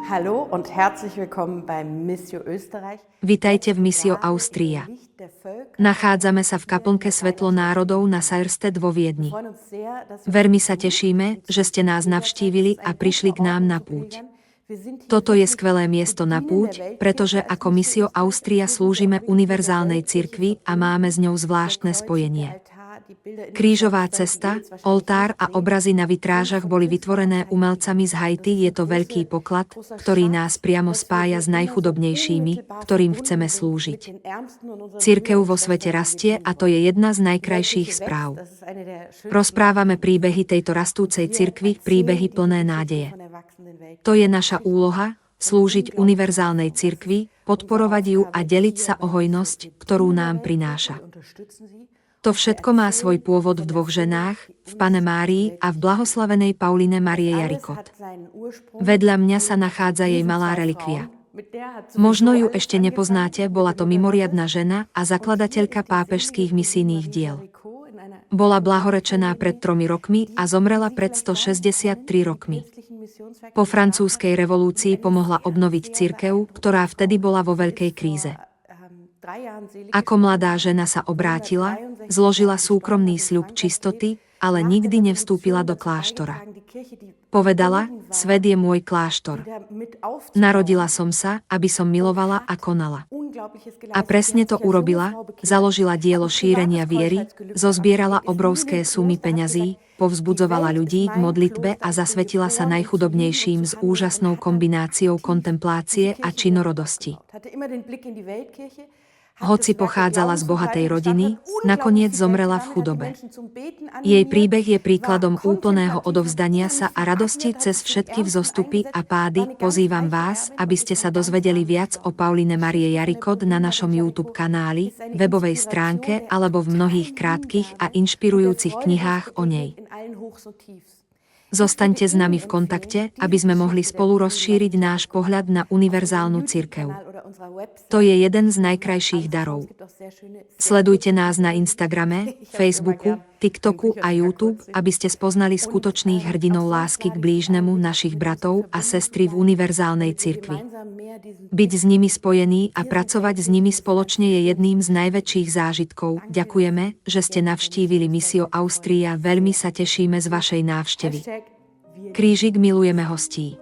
Hallo und herzlich willkommen beim Missio Österreich. Vitajte v Missio Austria. Nachádzame sa v kaplnke Svetlo národov na Seirsted vo Viedni. Veľmi sa tešíme, že ste nás navštívili a prišli k nám na púť. Toto je skvelé miesto na púť, pretože ako Missio Austria slúžime univerzálnej cirkvi a máme s ňou zvláštne spojenie. Krížová cesta, oltár a obrazy na vitrážach boli vytvorené umelcami z Haiti. Je to veľký poklad, ktorý nás priamo spája s najchudobnejšími, ktorým chceme slúžiť. Cirkev vo svete rastie a to je jedna z najkrajších správ. Rozprávame príbehy tejto rastúcej cirkvi, príbehy plné nádeje. To je naša úloha, slúžiť univerzálnej cirkvi, podporovať ju a deliť sa o hojnosť, ktorú nám prináša. To všetko má svoj pôvod v dvoch ženách, v Pane Márii a v blahoslavenej Pauline Marie Jaricot. Vedľa mňa sa nachádza jej malá relikvia. Možno ju ešte nepoznáte, bola to mimoriadna žena a zakladateľka pápežských misijných diel. Bola blahorečená pred 3 rokmi a zomrela pred 163 rokmi. Po francúzskej revolúcii pomohla obnoviť cirkev, ktorá vtedy bola vo veľkej kríze. Ako mladá žena sa obrátila, zložila súkromný sľub čistoty, ale nikdy nevstúpila do kláštora. Povedala, svet je môj kláštor. Narodila som sa, aby som milovala a konala. A presne to urobila, založila dielo šírenia viery, zozbierala obrovské sumy peňazí, povzbudzovala ľudí k modlitbe a zasvetila sa najchudobnejším s úžasnou kombináciou kontemplácie a činorodosti. Hoci pochádzala z bohatej rodiny, nakoniec zomrela v chudobe. Jej príbeh je príkladom úplného odovzdania sa a radosti cez všetky vzostupy a pády. Pozývam vás, aby ste sa dozvedeli viac o Pauline Marie Jaricot na našom YouTube kanáli, webovej stránke alebo v mnohých krátkych a inšpirujúcich knihách o nej. Zostaňte s nami v kontakte, aby sme mohli spolu rozšíriť náš pohľad na univerzálnu cirkev. To je jeden z najkrajších darov. Sledujte nás na Instagrame, Facebooku, TikToku a YouTube, aby ste spoznali skutočných hrdinov lásky k blížnemu, našich bratov a sestry v univerzálnej cirkvi. Byť s nimi spojený a pracovať s nimi spoločne je jedným z najväčších zážitkov. Ďakujeme, že ste navštívili Missio Austria, veľmi sa tešíme z vašej návštevy. Krížik milujeme hostí.